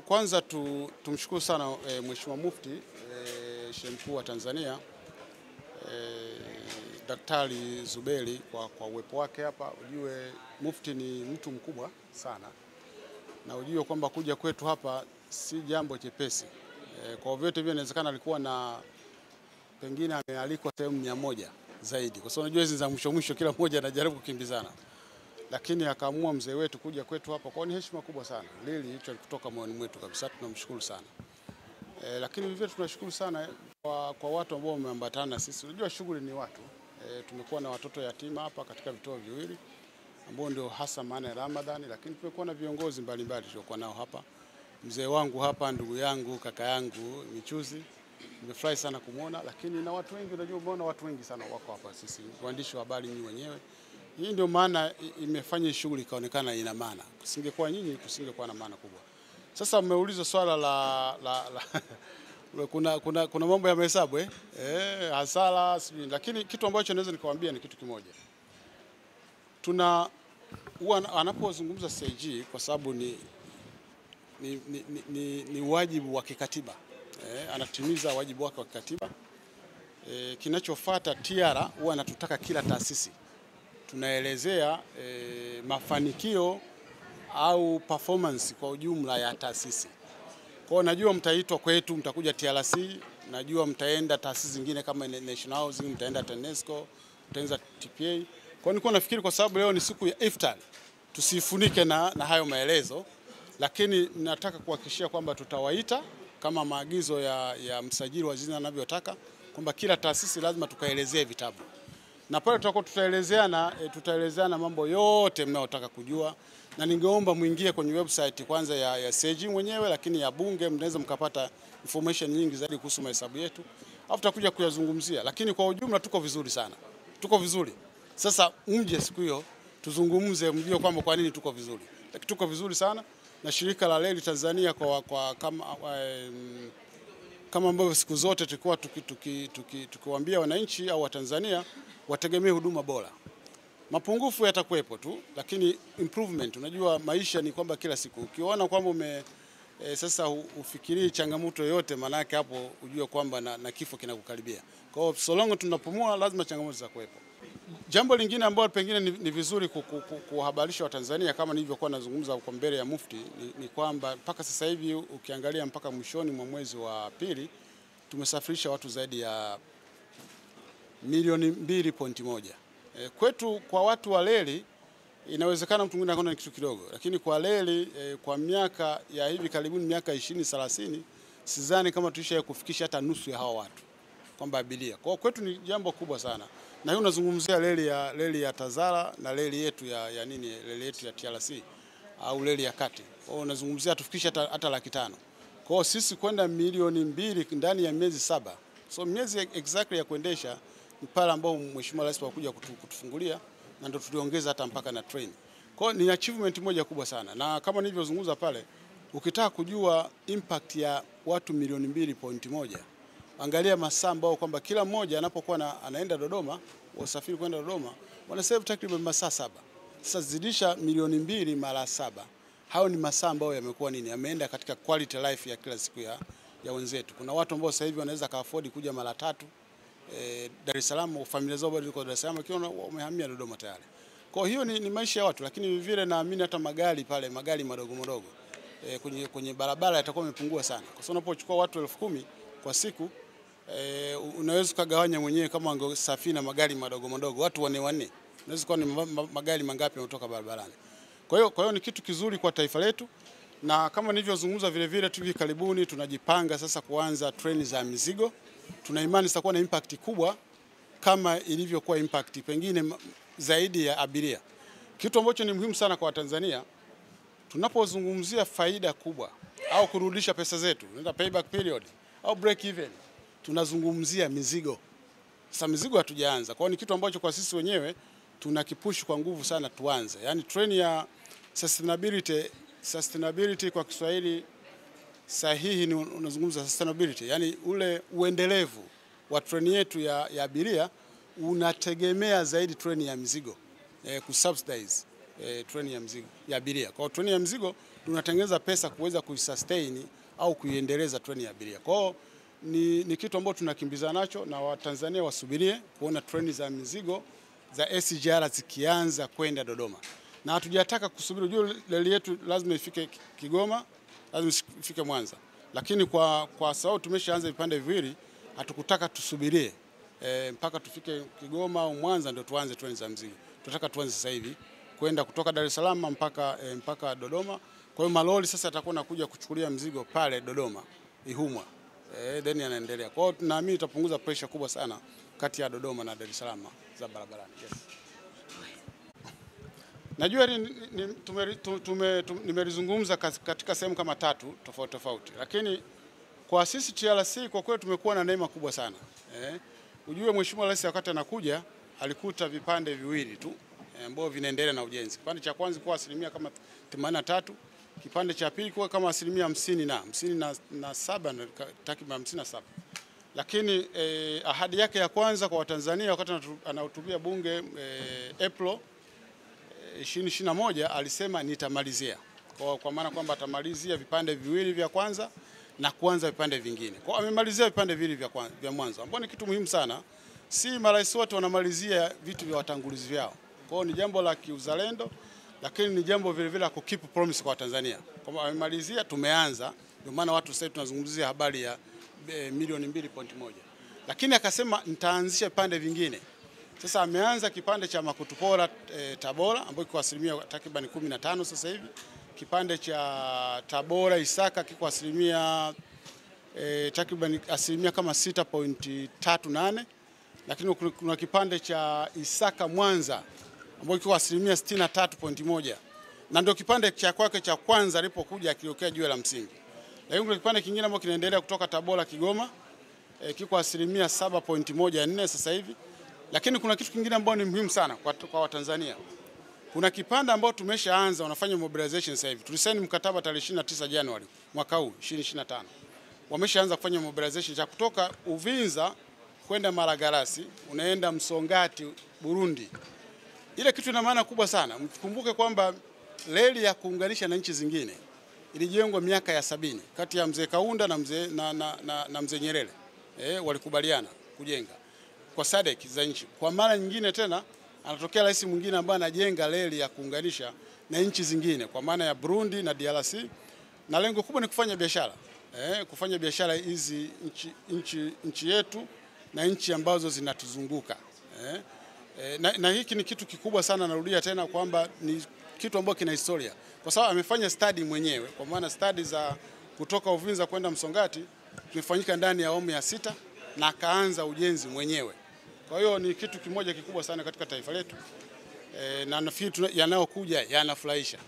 Kwanza tumshukuru sana Mheshimiwa Mufti Sheikh Mkuu wa Tanzania Daktari Zuberi kwa uwepo wake hapa. Ujue Mufti ni mtu mkubwa sana, na ujue kwamba kuja kwetu hapa si jambo chepesi. Kwa vyote vile inawezekana alikuwa na pengine amealikwa sehemu 100 zaidi, kwa sababu unajua hizi za mwisho kila mmoja anajaribu kukimbizana, lakini akaamua mzee wetu kuja kwetu hapa. Kwa ni heshima kubwa sana, lili hicho kutoka moyoni mwetu kabisa, tunamshukuru sana. Lakini vivyo tunashukuru sana kwa watu ambao wameambatana na sisi. Unajua shughuli ni watu. Tumekuwa na watoto yatima hapa katika vituo viwili ambao ndio hasa maana ya Ramadhani, lakini tumekuwa na viongozi mbalimbali tuliokuwa nao hapa. Mzee wangu hapa, ndugu yangu, kaka yangu Michuzi, nimefurahi sana kumuona, lakini na watu wengi. Unajua umeona watu wengi sana wako hapa, sisi waandishi wa habari nyinyi wenyewe. Hii ndio maana imefanya shughuli kaonekana ina maana. Kusingekuwa nyinyi kusingekuwa na maana kubwa. Sasa mmeuliza swala kuna mambo ya mahesabu hasara sijui, lakini kitu ambacho naweza nikawaambia ni kitu kimoja. Anapozungumza CAG kwa sababu ni wajibu wa kikatiba. Anatimiza wajibu wake wa kikatiba. Kinachofuata TR huwa anatutaka kila taasisi tunaelezea mafanikio au performance kwa ujumla ya taasisi. Kwa najua mtaitwa kwetu, mtakuja TRC, najua mtaenda taasisi zingine kama National Housing, mtaenda TANESCO, mtaenda TPA. Kwa nilikuwa nafikiri kwa sababu leo ni siku ya iftar, tusifunike na hayo maelezo, lakini nataka kuhakikishia kwamba tutawaita kama maagizo ya msajili wa hazina anavyotaka, kwamba kila taasisi lazima tukaelezee vitabu. Na pale tutakuwa tutaelezeana mambo yote mnayotaka kujua, na ningeomba muingie kwenye website kwanza ya CAG mwenyewe, lakini ya Bunge mnaweza mkapata information nyingi zaidi kuhusu mahesabu yetu. Alafu tutakuja kuyazungumzia, lakini kwa ujumla tuko vizuri sana. Tuko vizuri. Sasa mje siku hiyo tuzungumze, mjue kwamba kwa nini tuko vizuri. Lakini tuko vizuri sana, na shirika la reli Tanzania kama ambavyo siku zote tulikuwa tukiwaambia wananchi au Watanzania wategemee huduma bora. Mapungufu yatakuwepo tu, lakini improvement. Unajua maisha ni kwamba kila siku ukiona kwamba sasa ufikirii changamoto yoyote, maana yake hapo ujue kwamba na kifo kinakukaribia. Kwa hiyo so long tunapumua lazima changamoto za kuwepo. Jambo lingine ambalo pengine ni vizuri kuhabarisha Watanzania kama nilivyokuwa nazungumza kwa mbele ya Mufti ni kwamba mpaka sasa hivi ukiangalia mpaka mwishoni mwa mwezi wa pili tumesafirisha watu zaidi ya milioni 2.1. Kwetu kwa watu wa reli inawezekana mtu mwingine anaona ni kitu kidogo, lakini kwa reli kwa miaka ya hivi karibuni, miaka 20-30, sidhani kama tulisha kufikisha hata nusu ya hawa watu kwamba abiria. Kwa kwetu ni jambo kubwa sana. Na hiyo unazungumzia reli ya Tazara na reli yetu reli yetu ya TRC au reli ya kati. Kwa hiyo unazungumzia tufikisha hata 500,000. Kwa hiyo sisi kwenda milioni 2 ndani ya miezi 7. So miezi exactly ya kuendesha ni pale ambao Mheshimiwa Rais alikuja kutufungulia, na ndio tuliongeza hata mpaka na train. Kwa hiyo ni achievement moja kubwa sana. Na kama nilivyozungumza pale, ukitaka kujua impact ya watu milioni 2.1, angalia masaa ambao kwamba kila mmoja anapokuwa anaenda Dodoma, wasafiri kwenda Dodoma, wana save takriban masaa 7. Sasa zidisha milioni 2 mara 7. Hao ni masaa ambao yamekuwa yameenda katika quality life ya kila siku ya wenzetu. Kuna watu ambao sasa hivi wanaweza ka-afford kuja mara 3 Dar es Salaam, familia zao bado ziko Dar es Salaam, kiona wamehamia Dodoma tayari. Kwa hiyo ni maisha ya watu, lakini vile naamini hata magari madogo kwenye barabara yatakuwa yamepungua sana. Kwa sababu unapochukua watu 10,000 kwa siku, unaweza kugawanya mwenyewe kama wangesafiri na magari madogo watu 4, unaweza kuwa ni magari mangapi yanatoka barabarani. Kwa hiyo ni kitu kizuri kwa taifa letu, na kama nilivyozungumza vile hivi karibuni tunajipanga sasa kuanza treni za mizigo. Tuna imani zitakuwa na impact kubwa kama ilivyokuwa impact pengine zaidi ya abiria. Kitu ambacho ni muhimu sana kwa Watanzania, tunapozungumzia faida kubwa au kurudisha pesa zetu, nenda payback period au break even, tunazungumzia mizigo. Sasa mizigo hatujaanza. Kwa hiyo ni kitu ambacho kwa sisi wenyewe tunakipush kwa nguvu sana tuanze. Yaani treni ya sustainability kwa Kiswahili sahihi ni unazungumza sustainability, yani ule uendelevu wa treni yetu ya abiria unategemea zaidi treni ya mizigo, kusubsidize treni ya mizigo ya abiria. Kwa treni ya mizigo tunatengeneza pesa kuweza kuisustain au kuiendeleza treni ya abiria. Kwa hiyo ni kitu ambacho tunakimbiza nacho, na Watanzania wasubirie kuona treni za mizigo za SGR zikianza kwenda Dodoma. Na hatujataka kusubiri, unajua reli yetu lazima ifike Kigoma, lazima ifike Mwanza. Lakini kwa sababu tumeshaanza vipande viwili, hatukutaka tusubirie mpaka tufike Kigoma au Mwanza ndio tuanze treni za mzigo. Tunataka tuanze sasa hivi kwenda kutoka Dar es Salaam mpaka Dodoma. Kwa hiyo malori sasa yatakuwa nakuja kuchukulia mzigo pale Dodoma, Ihumwa. Then yanaendelea. Kwa hiyo tunaamini itapunguza pressure kubwa sana kati ya Dodoma na Dar es Salaam za barabarani. Yes. Najua nimelizungumza katika sehemu kama 3 tofauti, lakini kwa sisi TRC kwa kweli tumekuwa na neema kubwa sana. Ujue Mheshimiwa Rais wakati anakuja alikuta vipande viwili tu ambao vinaendelea na ujenzi. Kipande cha kwanza kwa asilimia kama 83, kipande cha pili kwa kama asilimia 57 takriban 57. Lakini ahadi yake ya kwanza kwa Watanzania wakati anahutubia bunge April 2021 alisema nitamalizia. Kwa maana kwamba atamalizia vipande viwili vya kwanza na kuanza vipande vingine. Kwa amemalizia vipande viwili vya mwanzo, ambao ni kitu muhimu sana. Si marais wote wanamalizia vitu vya watangulizi vyao. Kwa hiyo ni jambo la kiuzalendo, lakini ni jambo vile vile la kukeep promise kwa Tanzania. Kama amemalizia, tumeanza, ndio maana watu sasa tunazungumzia habari ya milioni 2.1. Lakini akasema nitaanzisha vipande vingine. Sasa ameanza kipande cha Makutupora Tabora ambacho kiko asilimia takriban 15 sasa hivi. Kipande cha Tabora Isaka kiko asilimia takriban asilimia kama 6.38. Lakini kuna kipande cha Isaka Mwanza ambacho kiko asilimia 63.1. Na ndio kipande cha kwake cha kwanza alipokuja akiokea jiwe la msingi. Lakini kuna kipande kingine ambacho kinaendelea kutoka Tabora Kigoma kiko asilimia 7.14 sasa hivi. Lakini kuna kitu kingine ambacho ni muhimu sana kwa Watanzania. Kuna kipande ambao tumeshaanza wanafanya mobilization sasa hivi. Tulisaini mkataba tarehe 29 Januari mwaka huu 2025. Wameshaanza kufanya mobilization cha kutoka Uvinza kwenda Malagarasi, unaenda Msongati Burundi. Ile kitu ina maana kubwa sana. Mkumbuke kwamba reli ya kuunganisha na nchi zingine ilijengwa miaka ya 70 kati ya Mzee Kaunda na Mzee Nyerere. Walikubaliana kujenga kwa SADC za nchi. Kwa mara nyingine tena anatokea rais mwingine ambaye anajenga reli ya kuunganisha na nchi zingine kwa maana ya Burundi na DRC, na lengo kubwa ni kufanya biashara. Kufanya biashara hizi nchi yetu na nchi ambazo zinatuzunguka. Na hiki ni kitu kikubwa sana, narudia tena kwamba ni kitu ambacho kina historia. Kwa sababu amefanya study mwenyewe, kwa maana study za kutoka Uvinza kwenda Msongati kimefanyika ndani ya awamu ya 6 na akaanza ujenzi mwenyewe. Kwa hiyo ni kitu kimoja kikubwa sana katika taifa letu. Na nafikiri yanayokuja yanafurahisha.